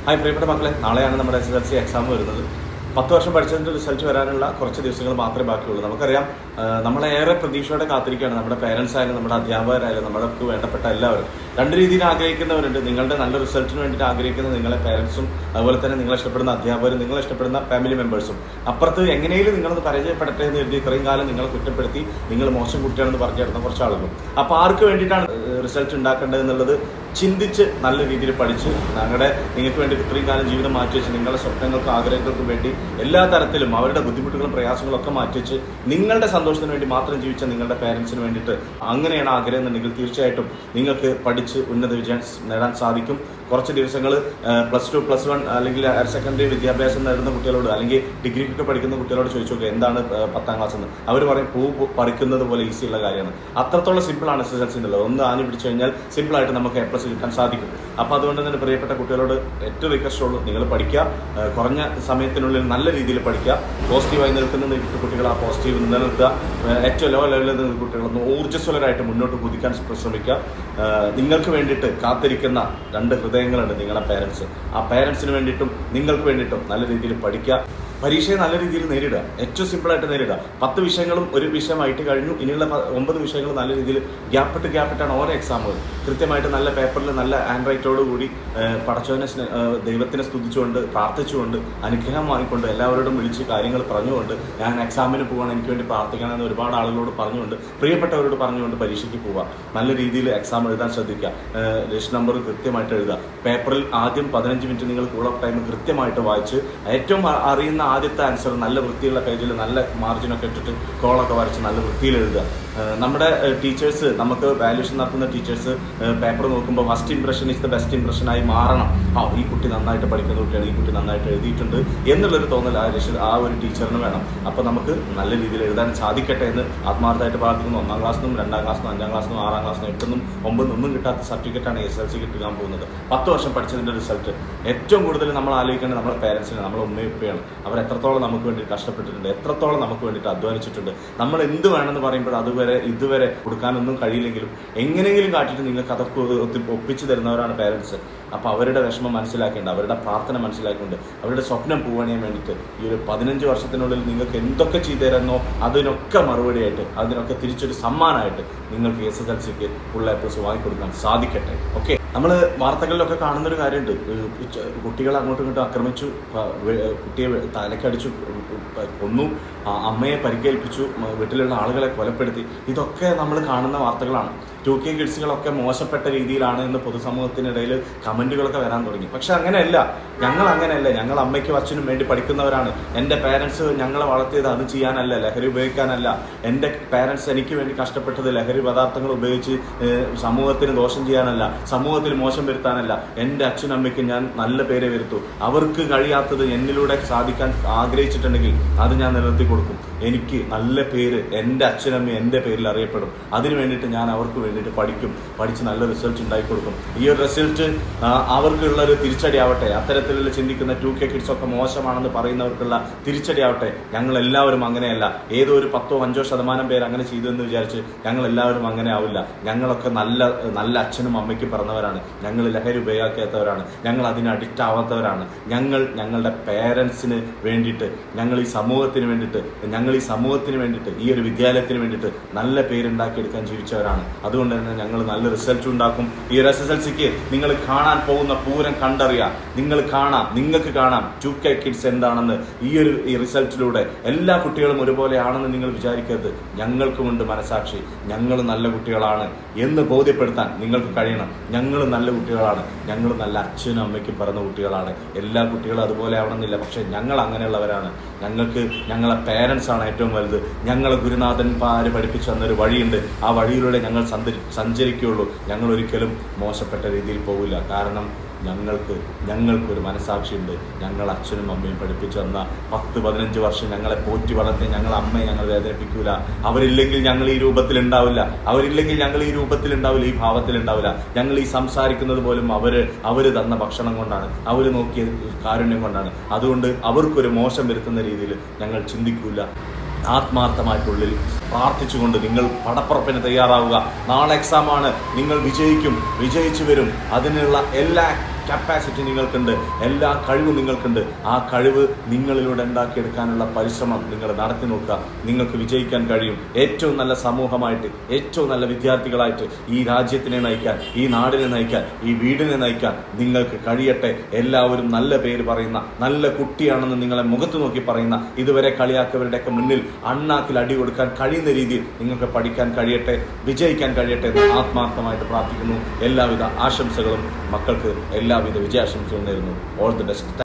Hi പ്രിയപ്പെട്ട മക്കളെ, നാളെയാണ് നമ്മുടെ SSLC എക്സാം വരുന്നത്. 10 വർഷം പഠിച്ചതിൻ്റെ റിസൾട്ട് വരാനുള്ള കുറച്ച് ദിവസങ്ങൾ മാത്രമേ ബാക്കിയുള്ളൂ. നമുക്കറിയാം, നമ്മളേറെ പ്രതീക്ഷയോടെ കാത്തിരിക്കുകയാണ്. നമ്മുടെ പേരൻസ് ആയാലും നമ്മുടെ അധ്യാപകരായാലും നമ്മൾക്ക് വേണ്ടപ്പെട്ട എല്ലാവരും രണ്ട് രീതിയിൽ ആഗ്രഹിക്കുന്നവരുണ്ട്. നിങ്ങളുടെ നല്ല റിസൾട്ടിന് വേണ്ടിയിട്ട് ആഗ്രഹിക്കുന്ന നിങ്ങളെ പേരൻസും, അതുപോലെ തന്നെ നിങ്ങളെ ഇഷ്ടപ്പെടുന്ന അധ്യാപകരും, നിങ്ങളെ ഇഷ്ടപ്പെടുന്ന ഫാമിലി മെമ്പേഴ്സും. അപ്പുറത്ത് എങ്ങനെയും നിങ്ങളൊന്ന് പരിചയപ്പെടട്ടെ എന്ന് കരുതി ഇത്രയും കാലം നിങ്ങളെ കുറ്റപ്പെടുത്തി നിങ്ങൾ മോശം കുട്ടിയാണെന്ന് പറഞ്ഞു കിടന്ന കുറച്ച് ആളുകളും. അപ്പോൾ ആർക്ക് വേണ്ടിയിട്ടാണ് റിസൾട്ട് ഉണ്ടാക്കേണ്ടത് എന്നുള്ളത് ചിന്തിച്ച് നല്ല രീതിയിൽ പഠിച്ച് നിങ്ങൾക്ക് വേണ്ടി ഇത്രയും കാലം ജീവിതം മാറ്റിവെച്ച് നിങ്ങളുടെ സ്വപ്നങ്ങൾക്കും ആഗ്രഹങ്ങൾക്കും വേണ്ടി എല്ലാ തരത്തിലും അവരുടെ ബുദ്ധിമുട്ടുകളും പ്രയാസങ്ങളും ഒക്കെ മാറ്റിവെച്ച് നിങ്ങളുടെ സന്തോഷത്തിന് വേണ്ടി മാത്രം ജീവിച്ച നിങ്ങളുടെ പേരൻസിന് വേണ്ടിയിട്ട് അങ്ങനെയാണ് ആഗ്രഹം എന്നുണ്ടെങ്കിൽ തീർച്ചയായിട്ടും നിങ്ങൾക്ക് പഠിച്ച് ഉന്നത വിജയം നേടാൻ സാധിക്കും. കുറച്ച് ദിവസങ്ങൾ +2, +1 അല്ലെങ്കിൽ ഹയർ സെക്കൻഡറി വിദ്യാഭ്യാസം നേടുന്ന കുട്ടികളോട് അല്ലെങ്കിൽ ഡിഗ്രിക്കൊക്കെ പഠിക്കുന്ന കുട്ടികളോട് ചോദിച്ചു നോക്കുക എന്താണ് 10ാം ക്ലാസ് എന്ന്. അവർ പറയും പൂ പറിക്കുന്നത് പോലെ ഈസിയുള്ള കാര്യമാണ്. അത്രത്തോളം സിമ്പിളാണ് SSLC എന്നുള്ളത്. ഒന്ന് ആഞ്ഞു പിടിച്ചു കഴിഞ്ഞാൽ സിമ്പിളായിട്ട് നമുക്ക് A+ കിട്ടാൻ സാധിക്കും. അപ്പോൾ അതുകൊണ്ട് തന്നെ പ്രിയപ്പെട്ട കുട്ടികളോട് ഏറ്റവും റിക്വസ്റ്റ് ഉള്ളൂ, നിങ്ങൾ പഠിക്കുക, കുറഞ്ഞ സമയത്തിനുള്ളിൽ നല്ല രീതിയിൽ പഠിക്കുക. പോസിറ്റീവായി നിൽക്കുന്ന കുട്ടികൾ ആ പോസിറ്റീവ് നിലനിർത്തുക. ഏറ്റവും ലോ ലെവലിൽ നിൽക്കുന്ന കുട്ടികളൊന്ന് ഊർജ്ജസ്വലരായിട്ട് മുന്നോട്ട് കുതിക്കാൻ ശ്രമിക്കുക. നിങ്ങൾക്ക് വേണ്ടിയിട്ട് കാത്തിരിക്കുന്ന 2 ഹൃദയങ്ങളുണ്ട്, നിങ്ങളുടെ പേരൻസ്. ആ പേരൻസിന് വേണ്ടിയിട്ടും നിങ്ങൾക്ക് വേണ്ടിയിട്ടും നല്ല രീതിയിൽ പഠിക്കുക. പരീക്ഷയെ നല്ല രീതിയിൽ നേരിടുക, ഏറ്റവും സിമ്പിളായിട്ട് നേരിടുക. 10 വിഷയങ്ങളും ഒരു വിഷയമായിട്ട് കഴിഞ്ഞു. ഇനിയുള്ള 9 വിഷയങ്ങളും നല്ല രീതിയിൽ ഗ്യാപ്പിട്ടാണ് ഓരോ എക്സാമുകൾ. കൃത്യമായിട്ട് നല്ല പേപ്പറിൽ നല്ല ഹാൻഡ് റൈറ്റോട് കൂടി ദൈവത്തിനെ സ്തുതിച്ചുകൊണ്ട്, പ്രാർത്ഥിച്ചുകൊണ്ട്, അനുഗ്രഹം വാങ്ങിക്കൊണ്ട്, എല്ലാവരോടും വിളിച്ച് കാര്യങ്ങൾ പറഞ്ഞുകൊണ്ട്, ഞാൻ എക്സാമിന് പോവാണ്, എനിക്ക് വേണ്ടി പ്രാർത്ഥിക്കണമെന്ന് ഒരുപാട് ആളുകളോട് പറഞ്ഞുകൊണ്ട്, പ്രിയപ്പെട്ടവരോട് പറഞ്ഞുകൊണ്ട് പരീക്ഷയ്ക്ക് പോവുക. നല്ല രീതിയിൽ എക്സാം എഴുതാൻ ശ്രദ്ധിക്കുക. രജിസ്റ്റർ നമ്പർ കൃത്യമായിട്ട് എഴുതുക. പേപ്പറിൽ ആദ്യം 15 മിനിറ്റ് നിങ്ങൾ കൂൾ ഓഫ് ടൈം കൃത്യമായിട്ട് വായിച്ച് ഏറ്റവും അറിയുന്ന ആദ്യത്തെ ആൻസർ നല്ല വൃത്തിയുള്ള പേജിൽ നല്ല മാർജിനൊക്കെ ഇട്ടിട്ട് കോളൊക്കെ വരച്ച് നല്ല വൃത്തിയിൽ എഴുതുക. നമ്മുടെ ടീച്ചേഴ്സ്, നമുക്ക് വാല്യൂഷൻ നടത്തുന്ന ടീച്ചേഴ്സ് പേപ്പർ നോക്കുമ്പോൾ first impression is the best ഇംപ്രഷനായി മാറണം. ഈ കുട്ടി നന്നായിട്ട് പഠിക്കുന്ന കുട്ടിയാണ്, ഈ കുട്ടി നന്നായിട്ട് എഴുതിയിട്ടുണ്ട് എന്നുള്ളൊരു തോന്നൽ ആ ഒരു ടീച്ചറിന് വേണം. അപ്പോൾ നമുക്ക് നല്ല രീതിയിൽ എഴുതാൻ സാധിക്കട്ടെ എന്ന് ആത്മാർത്ഥമായിട്ട് പ്രാർത്ഥിക്കുന്നു. 1ാം ക്ലാസ്സിനും 2ാം ക്ലാസ്സിനും 5ാം ക്ലാസ്സിനും 6ാം ക്ലാസ്സിനും 8നും 9നും ഒന്നും കിട്ടാത്ത സർട്ടിഫിക്കറ്റാണ് SSLC കിട്ടാൻ പോകുന്നത്. 10 വർഷം പഠിച്ചതിൻ്റെ റിസൾട്ട് ഏറ്റവും കൂടുതൽ നമ്മൾ ആലോചിക്കേണ്ടത് നമ്മുടെ പേരൻസിനെ, നമ്മളെ ഉമ്മയുപ്പയാണ്. അവർ എത്രത്തോളം നമുക്ക് വേണ്ടി കഷ്ടപ്പെട്ടിട്ടുണ്ട്, എത്രത്തോളം നമുക്ക് വേണ്ടിയിട്ട് അധ്വാനിച്ചിട്ടുണ്ട്. നമ്മൾ എന്ത് വേണമെന്ന് പറയുമ്പോൾ ഇതുവരെ കൊടുക്കാനൊന്നും കഴിയില്ലെങ്കിലും എങ്ങനെയെങ്കിലും കാട്ടിയിട്ട് നിങ്ങൾക്ക് അതൊക്കെ ഒപ്പിച്ചു തരുന്നവരാണ് പേരൻസ്. അപ്പോൾ അവരുടെ വിഷമം മനസ്സിലാക്കേണ്ട, അവരുടെ പ്രാർത്ഥന മനസ്സിലാക്കിക്കൊണ്ട്, അവരുടെ സ്വപ്നം പൂവണിയാൻ വേണ്ടിയിട്ട് ഈ ഒരു 15 വർഷത്തിനുള്ളിൽ നിങ്ങൾക്ക് എന്തൊക്കെ ചെയ്തു തരുന്നോ അതിനൊക്കെ മറുപടിയായിട്ട്, അതിനൊക്കെ തിരിച്ചൊരു സമ്മാനമായിട്ട് നിങ്ങൾക്ക് SSLCക്ക് ഫുൾ A+ വാങ്ങിക്കൊടുക്കാൻ സാധിക്കട്ടെ. ഓക്കെ, നമ്മൾ വാർത്തകളിലൊക്കെ കാണുന്നൊരു കാര്യമുണ്ട്, കുട്ടികളെ അങ്ങോട്ടും ഇങ്ങോട്ടും ആക്രമിച്ചു, കുട്ടിയെ തലക്കടിച്ചു, കൊന്നു, അമ്മയെ പരിക്കേൽപ്പിച്ചു, വീട്ടിലുള്ള ആളുകളെ കൊലപ്പെടുത്തി. ഇതൊക്കെ നമ്മൾ കാണുന്ന വാർത്തകളാണ്. 2K കിഡ്സുകളൊക്കെ മോശപ്പെട്ട രീതിയിലാണ് എന്ന് പൊതുസമൂഹത്തിനിടയിൽ കമൻറ്റുകളൊക്കെ വരാൻ തുടങ്ങി. പക്ഷെ അങ്ങനെയല്ല, ഞങ്ങൾ അങ്ങനെയല്ല. ഞങ്ങൾ അമ്മയ്ക്കും അച്ഛനും വേണ്ടി പഠിക്കുന്നവരാണ്. എൻ്റെ പേരൻസ് ഞങ്ങളെ വളർത്തിയത് അത് ചെയ്യാനല്ല, ലഹരി ഉപയോഗിക്കാനല്ല. എൻ്റെ പേരൻസ് എനിക്ക് വേണ്ടി കഷ്ടപ്പെട്ടത് ലഹരി പദാർത്ഥങ്ങൾ ഉപയോഗിച്ച് സമൂഹത്തിന് ദോഷം ചെയ്യാനല്ല, സമൂഹത്തിൽ മോശം വരുത്താനല്ല. എൻ്റെ അച്ഛനും അമ്മയ്ക്ക് ഞാൻ നല്ല പേരെ വരുത്തു. അവർക്ക് കഴിയാത്തത് എന്നിലൂടെ സാധിക്കാൻ ആഗ്രഹിച്ചിട്ടുണ്ടെങ്കിൽ അത് ഞാൻ നിലനിർത്തി കൊടുക്കും. എനിക്ക് നല്ല പേര്, എൻ്റെ അച്ഛനമ്മ എൻ്റെ പേരിൽ അറിയപ്പെടും. അതിനു വേണ്ടിയിട്ട് ഞാൻ അവർക്ക് വേണ്ടിയിട്ട് പഠിച്ച് നല്ല റിസൾട്ട് ഉണ്ടാക്കി കൊടുക്കും. ഈ ഒരു റിസൾട്ട് അവർക്കുള്ളൊരു തിരിച്ചടി ആവട്ടെ. അത്തരത്തിലുള്ള ചിന്തിക്കുന്ന 2K കിഡ്സൊക്കെ മോശമാണെന്ന് പറയുന്നവർക്കുള്ള തിരിച്ചടി ആവട്ടെ. ഞങ്ങളെല്ലാവരും അങ്ങനെയല്ല. ഏതോ ഒരു 10 5 ശതമാനം പേര് അങ്ങനെ ചെയ്തു എന്ന് വിചാരിച്ച് ഞങ്ങളെല്ലാവരും അങ്ങനെ ആവില്ല. ഞങ്ങളൊക്കെ നല്ല അച്ഛനും അമ്മയ്ക്കും പറഞ്ഞവരാണ്. ഞങ്ങൾ ലഹരി ഉപയോഗിക്കാത്തവരാണ്. ഞങ്ങൾ അതിന് അഡിക്റ്റ് ആവാത്തവരാണ്. ഞങ്ങളുടെ പേരൻസിന് വേണ്ടിയിട്ട്, ഞങ്ങൾ ഈ സമൂഹത്തിന് വേണ്ടിയിട്ട്, ഈ ഒരു വിദ്യാലയത്തിന് വേണ്ടിയിട്ട് നല്ല പേരുണ്ടാക്കിയെടുക്കാൻ ജീവിച്ചവരാണ്. അതുകൊണ്ട് തന്നെ ഞങ്ങൾ നല്ല റിസൾട്ട് ഉണ്ടാക്കും. ഈ ഒരു SSLCക്ക് നിങ്ങൾ കാണാൻ പോകുന്ന പൂരം കണ്ടറിയാം. നിങ്ങൾക്ക് കാണാം 2K കിഡ്സ് എന്താണെന്ന്. ഈ റിസൾട്ടിലൂടെ എല്ലാ കുട്ടികളും ഒരുപോലെയാണെന്ന് നിങ്ങൾ വിചാരിക്കരുത്. ഞങ്ങൾക്കുമുണ്ട് മനസാക്ഷി. ഞങ്ങൾ നല്ല കുട്ടികളാണ് എന്ന് ബോധ്യപ്പെടുത്താൻ നിങ്ങൾക്ക് കഴിയണം. ഞങ്ങൾ നല്ല കുട്ടികളാണ്, ഞങ്ങൾ നല്ല അച്ഛനും അമ്മയ്ക്കും പറഞ്ഞ കുട്ടികളാണ്. എല്ലാ കുട്ടികളും അതുപോലെ ആവണമെന്നില്ല, പക്ഷെ ഞങ്ങൾ അങ്ങനെയുള്ളവരാണ്. ഞങ്ങളെ പേരൻസാണ് ഏറ്റവും വലുത്. ഞങ്ങളെ ഗുരുനാഥന്മാര് പഠിപ്പിച്ചു തന്നൊരു വഴിയുണ്ട്. ആ വഴിയിലൂടെ ഞങ്ങൾ സഞ്ചരിക്കുകയുള്ളൂ. ഞങ്ങൾ ഒരിക്കലും മോശപ്പെട്ട രീതിയിൽ പോകില്ല. കാരണം ഞങ്ങൾക്കൊരു മനസാക്ഷിയുണ്ട്. ഞങ്ങൾ അച്ഛനും അമ്മയും പഠിപ്പിച്ചു തന്ന 10-15 വർഷം ഞങ്ങളെ പോറ്റി വളർത്തി ഞങ്ങളെ അമ്മയെ ഞങ്ങൾ വേദനിപ്പിക്കൂല. അവരില്ലെങ്കിൽ ഞങ്ങൾ ഈ രൂപത്തിലുണ്ടാവില്ല. ഈ ഭാവത്തിലുണ്ടാവില്ല. ഞങ്ങൾ ഈ സംസാരിക്കുന്നത് പോലും അവര് തന്ന ഭക്ഷണം കൊണ്ടാണ്, അവര് നോക്കിയ കാരുണ്യം കൊണ്ടാണ്. അതുകൊണ്ട് അവർക്കൊരു മോശം വരുത്തുന്ന രീതിയിൽ ഞങ്ങൾ ചിന്തിക്കൂല. ആത്മാർത്ഥമായിട്ടുള്ളിൽ പ്രാർത്ഥിച്ചുകൊണ്ട് നിങ്ങൾ പടപ്പുറപ്പിന് തയ്യാറാവുക. നാളെ എക്സാമാണ്, നിങ്ങൾ വിജയിച്ചു വരും. അതിനുള്ള എല്ലാ കപ്പാസിറ്റി നിങ്ങൾക്കുണ്ട്, എല്ലാ കഴിവും നിങ്ങൾക്കുണ്ട്. ആ കഴിവ് നിങ്ങളിലൂടെ ഉണ്ടാക്കിയെടുക്കാനുള്ള പരിശ്രമം നിങ്ങൾ നടത്തി നോക്കുക. നിങ്ങൾക്ക് വിജയിക്കാൻ കഴിയും. ഏറ്റവും നല്ല സമൂഹമായിട്ട്, ഏറ്റവും നല്ല വിദ്യാർത്ഥികളായിട്ട് ഈ രാജ്യത്തിനെ നയിക്കാൻ, ഈ നാടിനെ നയിക്കാൻ, ഈ വീടിനെ നയിക്കാൻ നിങ്ങൾക്ക് കഴിയട്ടെ. എല്ലാവരും നല്ല പേര് പറയുന്ന, നല്ല കുട്ടിയാണെന്ന് നിങ്ങളെ മുഖത്ത് നോക്കി പറയുന്ന, ഇതുവരെ കളിയാക്കിയവരുടെയൊക്കെ മുന്നിൽ അണ്ണാക്കിൽ അടി കൊടുക്കാൻ കഴിയുന്ന രീതിയിൽ നിങ്ങൾക്ക് പഠിക്കാൻ കഴിയട്ടെ, വിജയിക്കാൻ കഴിയട്ടെ എന്ന് ആത്മാർത്ഥമായിട്ട് പ്രാർത്ഥിക്കുന്നു. എല്ലാവിധ ആശംസകളും മക്കൾക്ക്, എല്ലാവിധ വിജയാശംസകളും നേരുന്നു. All the best.